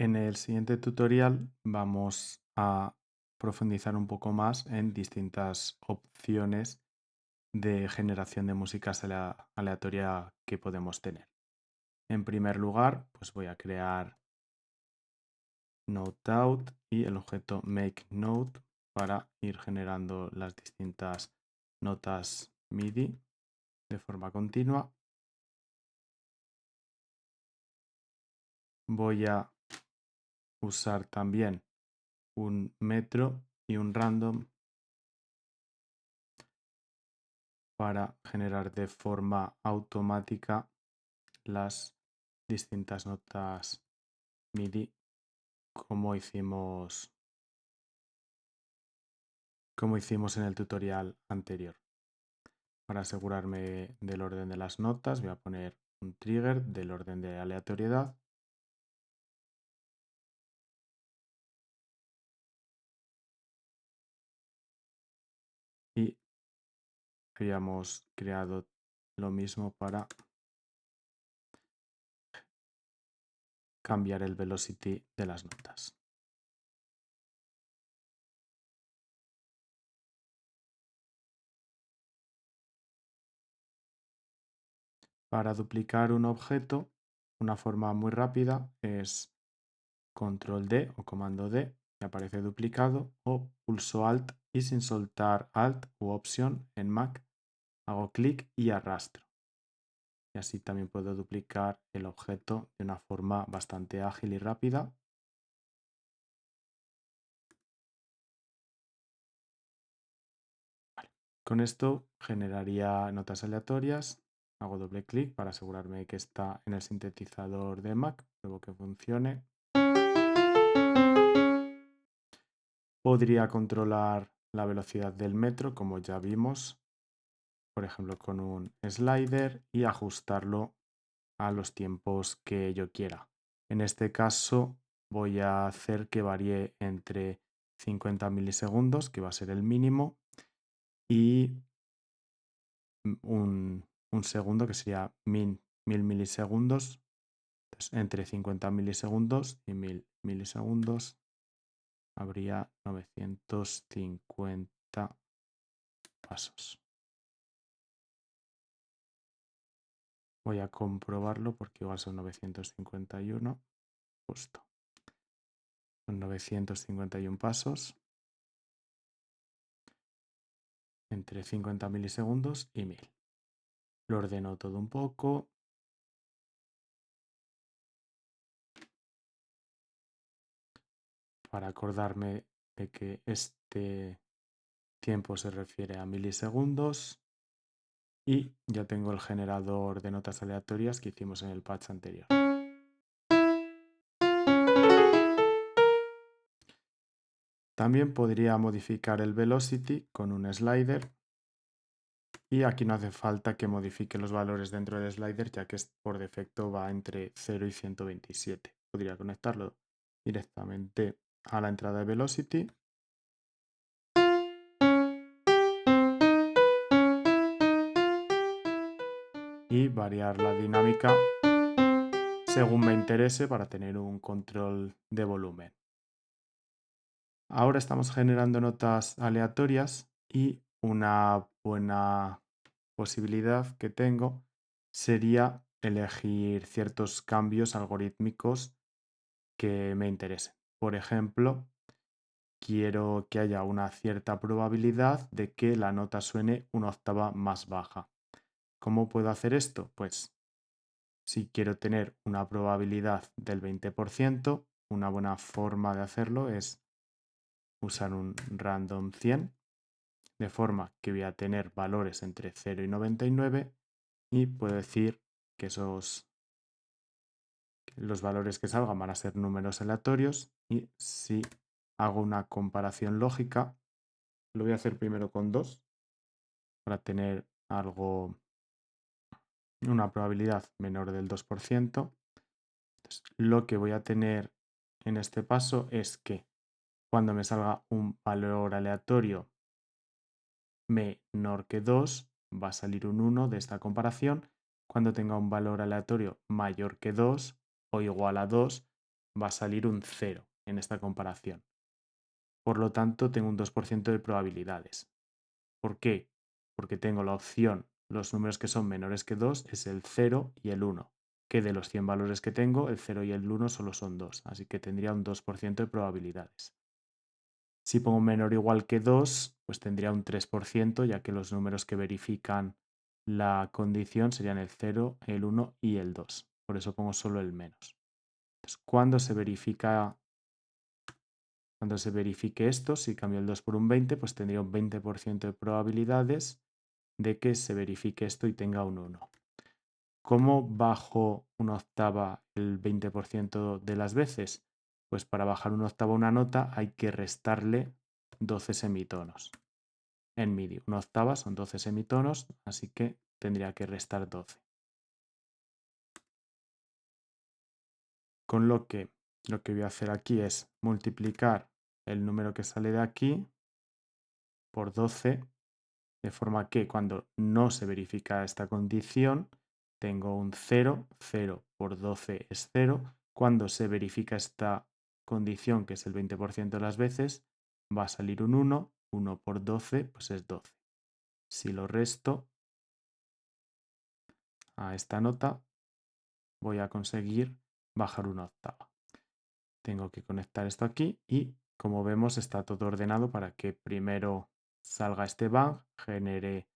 En el siguiente tutorial vamos a profundizar un poco más en distintas opciones de generación de músicas aleatoria que podemos tener. En primer lugar, pues voy a crear noteOut y el objeto makeNote para ir generando las distintas notas MIDI de forma continua. Voy a usar también un metro y un random para generar de forma automática las distintas notas MIDI como hicimos en el tutorial anterior. Para asegurarme del orden de las notas voy a poner un trigger del orden de aleatoriedad y habíamos creado lo mismo para cambiar el velocity de las notas. Para duplicar un objeto, una forma muy rápida es control D o comando D, me aparece duplicado, o pulso Alt y sin soltar Alt u opción en Mac hago clic y arrastro. Y así también puedo duplicar el objeto de una forma bastante ágil y rápida. Vale. Con esto generaría notas aleatorias. Hago doble clic para asegurarme que está en el sintetizador de Mac, luego que funcione. Podría controlar la velocidad del metro, como ya vimos, por ejemplo, con un slider y ajustarlo a los tiempos que yo quiera. En este caso voy a hacer que varíe entre 50 milisegundos, que va a ser el mínimo, y un segundo, que sería 1000 milisegundos. Entonces, entre 50 milisegundos y 1000 milisegundos habría 950 pasos. Voy a comprobarlo porque igual son 951. Justo. Son 951 pasos entre 50 milisegundos y 1000. Lo ordeno todo un poco. Para acordarme de que este tiempo se refiere a milisegundos. Y ya tengo el generador de notas aleatorias que hicimos en el patch anterior. También podría modificar el velocity con un slider. Y aquí no hace falta que modifique los valores dentro del slider, ya que por defecto va entre 0 y 127. Podría conectarlo directamente a la entrada de velocity. Y variar la dinámica según me interese para tener un control de volumen. Ahora estamos generando notas aleatorias y una buena posibilidad que tengo sería elegir ciertos cambios algorítmicos que me interesen. Por ejemplo, quiero que haya una cierta probabilidad de que la nota suene una octava más baja. ¿Cómo puedo hacer esto? Pues si quiero tener una probabilidad del 20%, una buena forma de hacerlo es usar un random 100, de forma que voy a tener valores entre 0 y 99 y puedo decir que los valores que salgan van a ser números aleatorios y si hago una comparación lógica, lo voy a hacer primero con 2 para tener una probabilidad menor del 2%. Entonces, lo que voy a tener en este paso es que cuando me salga un valor aleatorio menor que 2, va a salir un 1 de esta comparación. Cuando tenga un valor aleatorio mayor que 2 o igual a 2, va a salir un 0 en esta comparación. Por lo tanto, tengo un 2% de probabilidades. ¿Por qué? Porque tengo la opción, los números que son menores que 2 es el 0 y el 1, que de los 100 valores que tengo, el 0 y el 1 solo son 2, así que tendría un 2% de probabilidades. Si pongo menor o igual que 2, pues tendría un 3%, ya que los números que verifican la condición serían el 0, el 1 y el 2. Por eso pongo solo el menos. Entonces, cuando se verifique esto, si cambio el 2 por un 20, pues tendría un 20% de probabilidades de que se verifique esto y tenga un 1. ¿Cómo bajo una octava el 20% de las veces? Pues para bajar una octava una nota hay que restarle 12 semitonos. En MIDI, una octava son 12 semitonos, así que tendría que restar 12. Con lo que voy a hacer aquí es multiplicar el número que sale de aquí por 12, de forma que cuando no se verifica esta condición, tengo un 0, 0 por 12 es 0. Cuando se verifica esta condición, que es el 20% de las veces, va a salir un 1, 1 por 12, pues es 12. Si lo resto a esta nota, voy a conseguir bajar una octava. Tengo que conectar esto aquí y, como vemos, está todo ordenado para que primero salga este bang, genere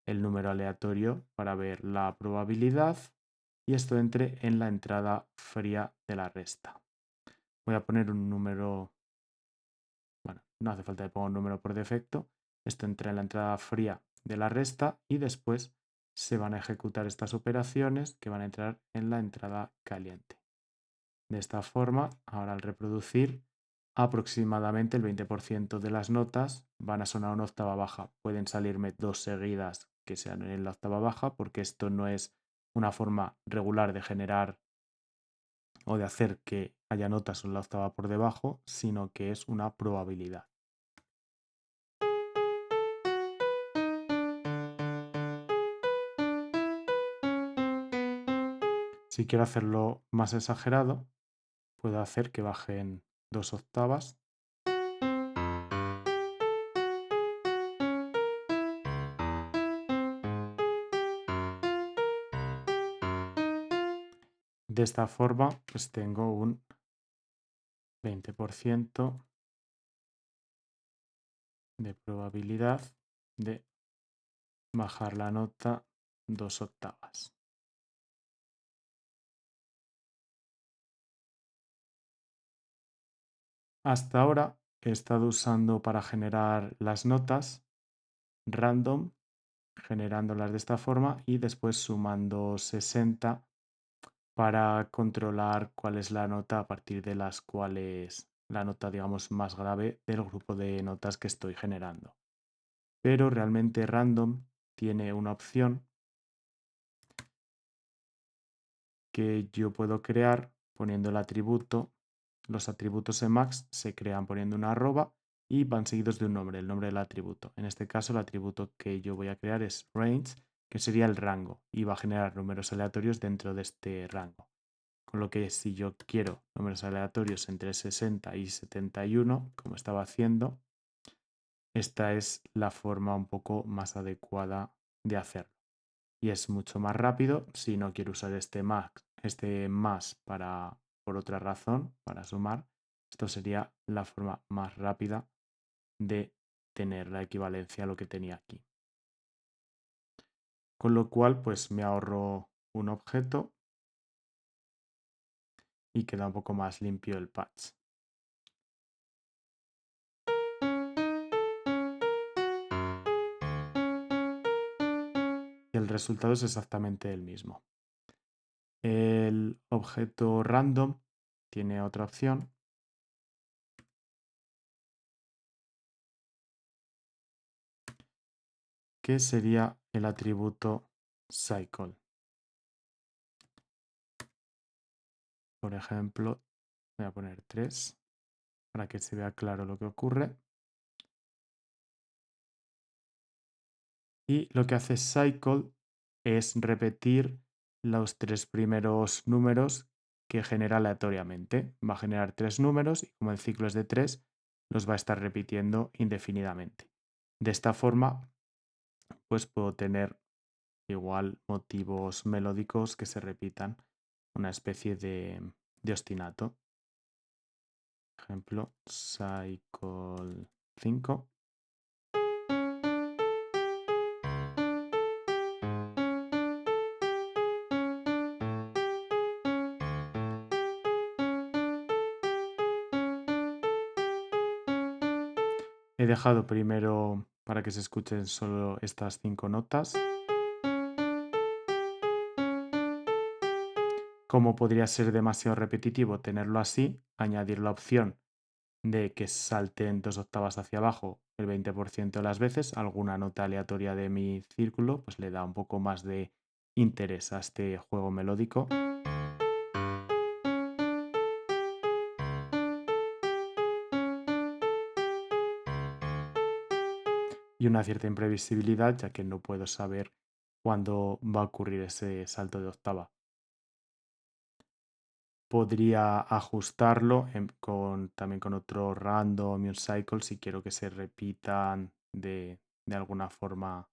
el número aleatorio para ver la probabilidad y esto entre en la entrada fría de la resta. Voy a poner un número, bueno, no hace falta que ponga un número por defecto. Esto entra en la entrada fría de la resta y después se van a ejecutar estas operaciones que van a entrar en la entrada caliente. De esta forma, ahora al reproducir, aproximadamente el 20% de las notas van a sonar una octava baja. Pueden salirme dos seguidas que sean en la octava baja, porque esto no es una forma regular de generar o de hacer que haya notas en la octava por debajo, sino que es una probabilidad. Si quiero hacerlo más exagerado, puedo hacer que bajen dos octavas. De esta forma, pues tengo un 20% de probabilidad de bajar la nota dos octavas. Hasta ahora he estado usando para generar las notas random, generándolas de esta forma y después sumando 60 para controlar cuál es la nota a partir de las cuales la nota, digamos, más grave del grupo de notas que estoy generando. Pero realmente random tiene una opción que yo puedo crear poniendo el atributo. Los atributos en Max se crean poniendo una arroba y van seguidos de un nombre, el nombre del atributo. En este caso, el atributo que yo voy a crear es range, que sería el rango, y va a generar números aleatorios dentro de este rango. Con lo que si yo quiero números aleatorios entre 60 y 71, como estaba haciendo, esta es la forma un poco más adecuada de hacerlo. Y es mucho más rápido si no quiero usar este más por otra razón, para sumar. Esto sería la forma más rápida de tener la equivalencia a lo que tenía aquí. Con lo cual, pues me ahorro un objeto y queda un poco más limpio el patch. Y el resultado es exactamente el mismo. El objeto random tiene otra opción que sería el atributo cycle. Por ejemplo, voy a poner 3 para que se vea claro lo que ocurre. Y lo que hace cycle es repetir los tres primeros números que genera aleatoriamente. Va a generar 3 números y como el ciclo es de 3, los va a estar repitiendo indefinidamente. De esta forma, pues puedo tener igual motivos melódicos que se repitan, una especie de ostinato. Ejemplo, Cycle 5. He dejado primero para que se escuchen solo estas 5 notas. Como podría ser demasiado repetitivo tenerlo así, añadir la opción de que salten 2 octavas hacia abajo el 20% de las veces, alguna nota aleatoria de mi círculo, pues le da un poco más de interés a este juego melódico. Y una cierta imprevisibilidad, ya que no puedo saber cuándo va a ocurrir ese salto de octava. Podría ajustarlo también con otro random y un cycle si quiero que se repitan de alguna forma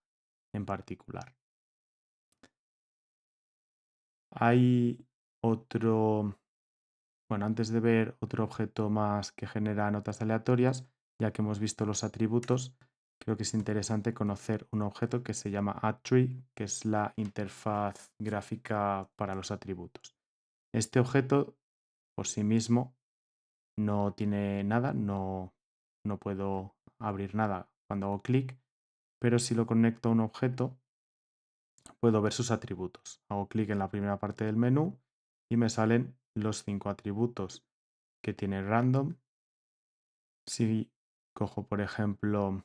en particular. Hay otro, bueno, antes de ver otro objeto más que genera notas aleatorias, ya que hemos visto los atributos, creo que es interesante conocer un objeto que se llama aTree, que es la interfaz gráfica para los atributos. Este objeto por sí mismo no tiene nada, no puedo abrir nada cuando hago clic, pero si lo conecto a un objeto, puedo ver sus atributos. Hago clic en la primera parte del menú y me salen los 5 atributos que tiene random. Si cojo, por ejemplo,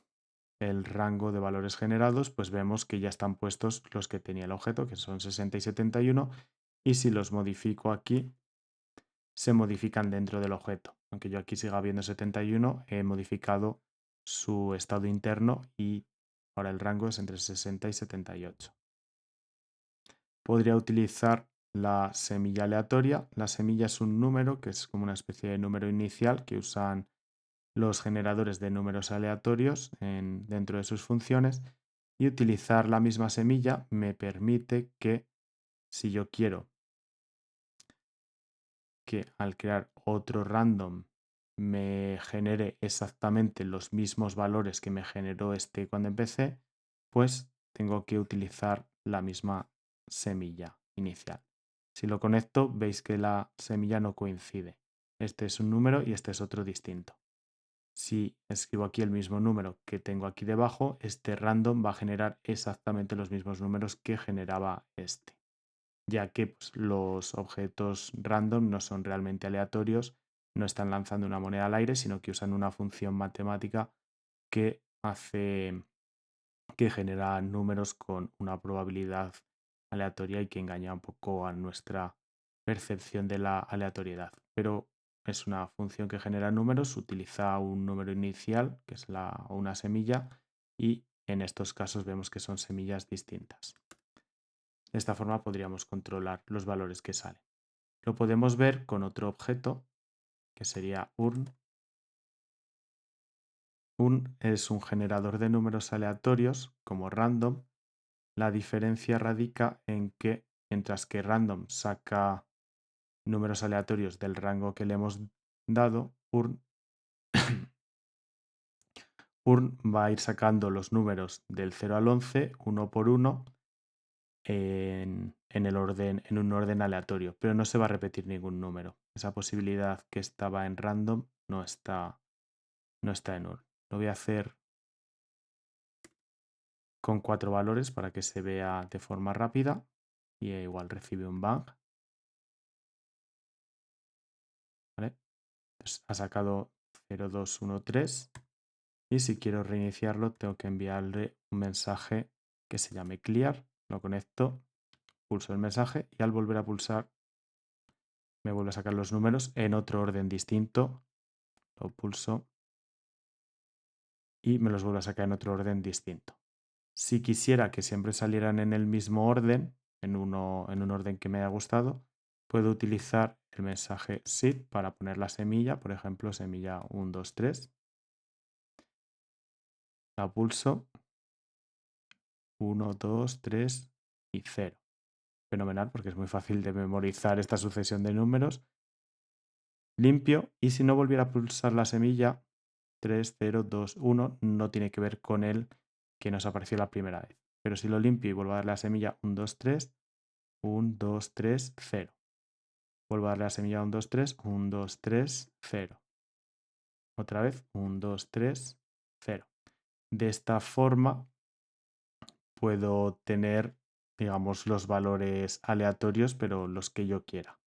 el rango de valores generados, pues vemos que ya están puestos los que tenía el objeto, que son 60 y 71, y si los modifico aquí, se modifican dentro del objeto. Aunque yo aquí siga viendo 71, he modificado su estado interno y ahora el rango es entre 60 y 78. Podría utilizar la semilla aleatoria. La semilla es un número que es como una especie de número inicial que usan los generadores de números aleatorios dentro de sus funciones, y utilizar la misma semilla me permite que si yo quiero que al crear otro random me genere exactamente los mismos valores que me generó este cuando empecé, pues tengo que utilizar la misma semilla inicial. Si lo conecto, veis que la semilla no coincide. Este es un número y este es otro distinto. Si escribo aquí el mismo número que tengo aquí debajo, este random va a generar exactamente los mismos números que generaba este, ya que pues, los objetos random no son realmente aleatorios, no están lanzando una moneda al aire, sino que usan una función matemática que que genera números con una probabilidad aleatoria y que engaña un poco a nuestra percepción de la aleatoriedad. Pero es una función que genera números, utiliza un número inicial, que es una semilla, y en estos casos vemos que son semillas distintas. De esta forma podríamos controlar los valores que salen. Lo podemos ver con otro objeto, que sería urn. Urn es un generador de números aleatorios como random. La diferencia radica en que mientras que random saca números aleatorios del rango que le hemos dado, urn va a ir sacando los números del 0 al 11 uno por uno en un orden aleatorio, pero no se va a repetir ningún número. Esa posibilidad que estaba en random no está en urn. Lo voy a hacer con 4 valores para que se vea de forma rápida y igual recibe un bang. ¿Vale? Entonces ha sacado 0, 2, 1, 3 y si quiero reiniciarlo tengo que enviarle un mensaje que se llame clear. Lo conecto, pulso el mensaje y al volver a pulsar me vuelve a sacar los números en otro orden distinto. Lo pulso y me los vuelve a sacar en otro orden distinto. Si quisiera que siempre salieran en el mismo orden, en un orden que me haya gustado, puedo utilizar el mensaje seed para poner la semilla, por ejemplo, semilla 1, 2, 3. La pulso, 1, 2, 3 y 0. Fenomenal, porque es muy fácil de memorizar esta sucesión de números. Limpio, y si no volviera a pulsar la semilla, 3, 0, 2, 1, no tiene que ver con el que nos apareció la primera vez. Pero si lo limpio y vuelvo a darle la semilla 1, 2, 3, 1, 2, 3, 0. Vuelvo a darle la semilla 1, 2, 3, 1, 2, 3, 0. Otra vez, 1, 2, 3, 0. De esta forma puedo tener, digamos, los valores aleatorios, pero los que yo quiera.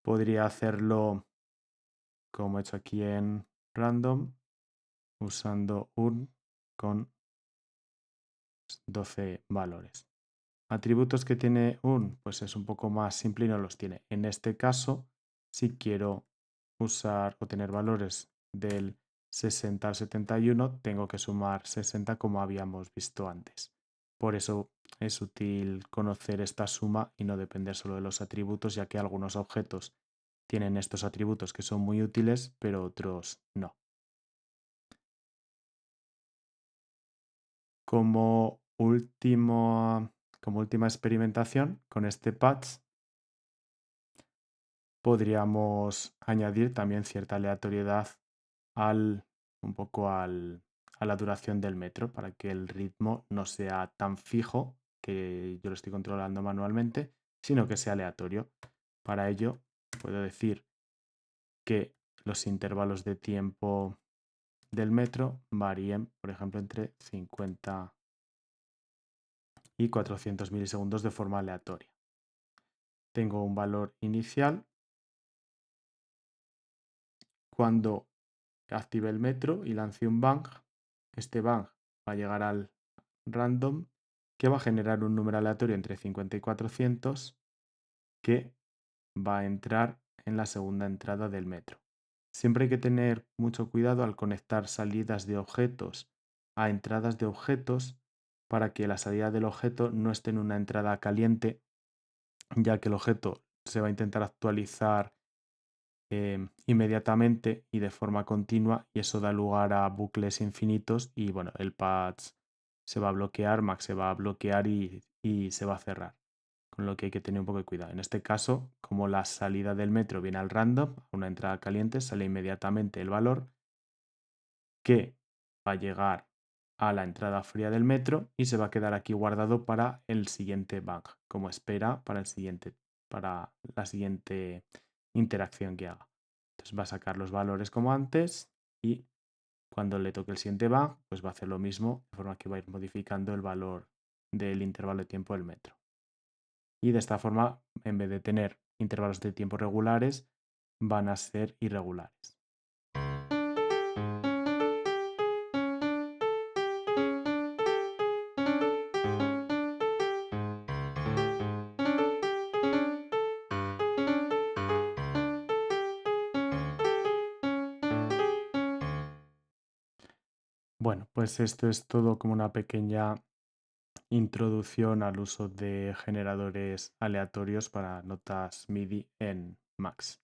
Podría hacerlo como he hecho aquí en random, usando un con 12 valores. Atributos que tiene un, pues es un poco más simple y no los tiene. En este caso, si quiero usar o tener valores del 60 al 71, tengo que sumar 60 como habíamos visto antes. Por eso es útil conocer esta suma y no depender solo de los atributos, ya que algunos objetos tienen estos atributos que son muy útiles, pero otros no. Como última experimentación con este patch, podríamos añadir también cierta aleatoriedad un poco a la duración del metro para que el ritmo no sea tan fijo, que yo lo estoy controlando manualmente, sino que sea aleatorio. Para ello, puedo decir que los intervalos de tiempo del metro varíen, por ejemplo, entre 50 y 400 milisegundos de forma aleatoria. Tengo un valor inicial. Cuando active el metro y lance un bang, este bang va a llegar al random, que va a generar un número aleatorio entre 50 y 400 que va a entrar en la segunda entrada del metro. Siempre hay que tener mucho cuidado al conectar salidas de objetos a entradas de objetos para que la salida del objeto no esté en una entrada caliente, ya que el objeto se va a intentar actualizar inmediatamente y de forma continua, y eso da lugar a bucles infinitos y bueno, el patch se va a bloquear, Mac se va a bloquear y se va a cerrar, con lo que hay que tener un poco de cuidado. En este caso, como la salida del metro viene al random, a una entrada caliente, sale inmediatamente el valor que va a llegar a la entrada fría del metro y se va a quedar aquí guardado para el siguiente bug, como espera para la siguiente interacción que haga. Entonces va a sacar los valores como antes y cuando le toque el siguiente bug, pues va a hacer lo mismo, de forma que va a ir modificando el valor del intervalo de tiempo del metro. Y de esta forma, en vez de tener intervalos de tiempo regulares, van a ser irregulares. Bueno, pues esto es todo como una pequeña introducción al uso de generadores aleatorios para notas MIDI en Max.